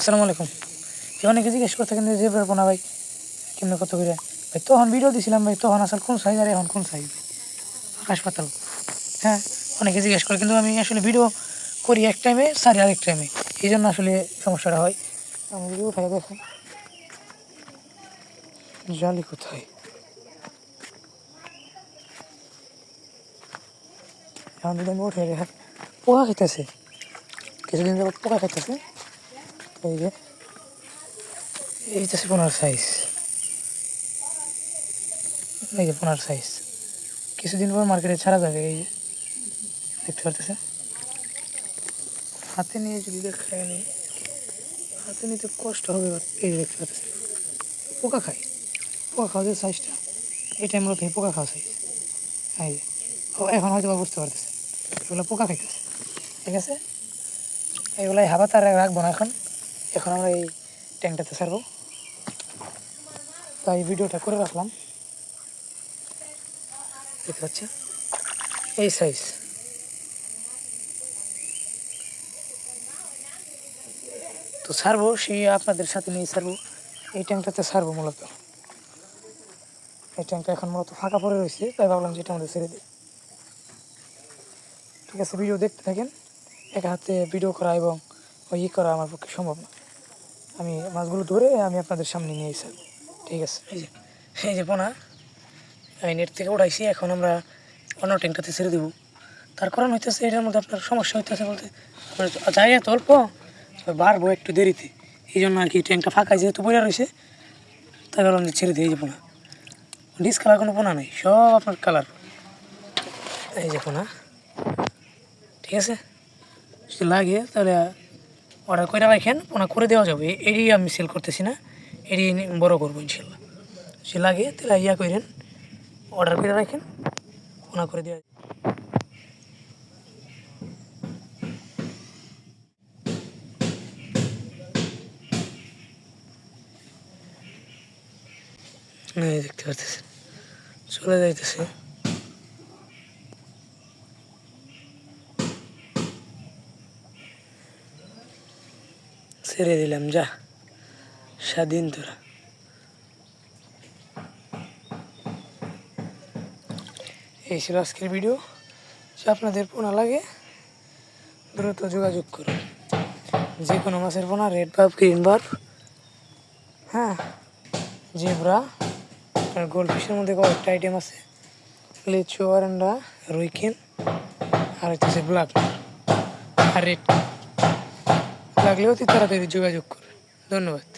আসসালামু আলাইকুম। অনেকে জিজ্ঞেস করতে কিন্তু জেব্রার পোনা ভাই কেমনে কত করে ভাই, তখন ভিডিও দিছিলাম ভাই, তখন আসলে কোন সাইজ আর এখন কোন সাইজ আকাশ পাতাল। হ্যাঁ, অনেকে জিজ্ঞেস করে, কিন্তু আমি আসলে ভিডিও করি এক টাইমে, সারি আরেক টাইমে, এই জন্য আসলে সমস্যাটা হয়। আমি ভিডিও উঠাই দেখেন জালি কোথায়, এখন যদি আমি উঠে দেখেন পোকা খাইতেছে, কিছুদিন যাবত পোকা খাইতেছে। এই যে এইটাছে পোনার সাইজ, এই যে পোনার সাইজ কিছুদিন পর মার্কেটে ছাড়া যাবে। এই যে দেখতে পারতেছেন, হাতে নিয়ে যদি দেখায় নি, হাতে নিতে কষ্ট হবে। এই যে দেখতে পাচ্ছেন পোকা খায়, পোকা খাওয়া যে সাইজটা, এই টাইমগুলো থেকে পোকা খাওয়া সাইজ। এই যে ও এখন হয়তো বা বুঝতে পারতেছে এগুলো পোকা খাইতেছে। ঠিক আছে, এগুলাই হাবাতে আর রাখবো না। এখন এখন আমরা এই ট্যাঙ্কটাতে ছাড়বো, তাই ভিডিওটা করে রাখলাম। দেখতে পাচ্ছেন এই সাইজ, তো ছাড়বো সেই আপনাদের সাথে নিয়ে ছাড়বো। এই ট্যাঙ্কটাতে ছাড়বো মূলত, এই ট্যাঙ্কটা এখন মূলত ফাঁকা পড়ে রয়েছে, তাই ভাবলাম যেটা আমাদের ছেড়ে দিই। ঠিক আছে, ভিডিও দেখতে থাকেন। একা হাতে ভিডিও করা এবং ওই করা আমার পক্ষে সম্ভব না। আমি মাছগুলো ধরে আমি আপনাদের সামনে নিয়ে এসে, ঠিক আছে। এই যে পোনা আমি নেট থেকে উঠাইছি, এখন আমরা অন্য ট্যাঙ্কটাতে ছেড়ে দেবো। তার কারণ হইতেছে এটার মধ্যে আপনার সমস্যা হইতেছে বলতে, আপনার জায়গা তো অল্প, বাড়বো একটু দেরিতে, এই জন্য আর কি ট্যাঙ্কটা ফাঁকা যেহেতু পড়ে রয়েছে, তাই ভাবলাম যে ছেড়ে দিই। এই যে পোনা, ডিসকালার কোনো পোনা নেই, সব আপনার কালার। এই যে পোনা, ঠিক আছে, যদি লাগে তাহলে অর্ডার করে রাখেন, পোনা করে দেওয়া যাবে। এটি আমি সেল করতেছি না, এটি বড় করবো ইনশাল্লাহ। সে লাগে তাহলে ইয়া করেন, অর্ডার করে রাখেন, পোনা করে দেওয়া। দেখতে পাচ্ছেন চলে যাইতেছে, ছেড়ে দিলাম, যা স্বাধীন তোরা। এই ছিল আজকের ভিডিও। যে আপনাদের পোনা লাগে দ্রুত যোগাযোগ করুন, যে কোনো মাছের পোনা, রেড বার্ব, গ্রিন বার্ব, হ্যাঁ, জেব্রা, গোল্ড ফিশের মধ্যে কয়েকটা আইটেম আছে, লিচু, অরেন্ডা, রুইকেন, আর হচ্ছে ব্ল্যাক আর রেড। লাগলে অতি তাড়াতাড়ি যোগাযোগ করুন। ধন্যবাদ।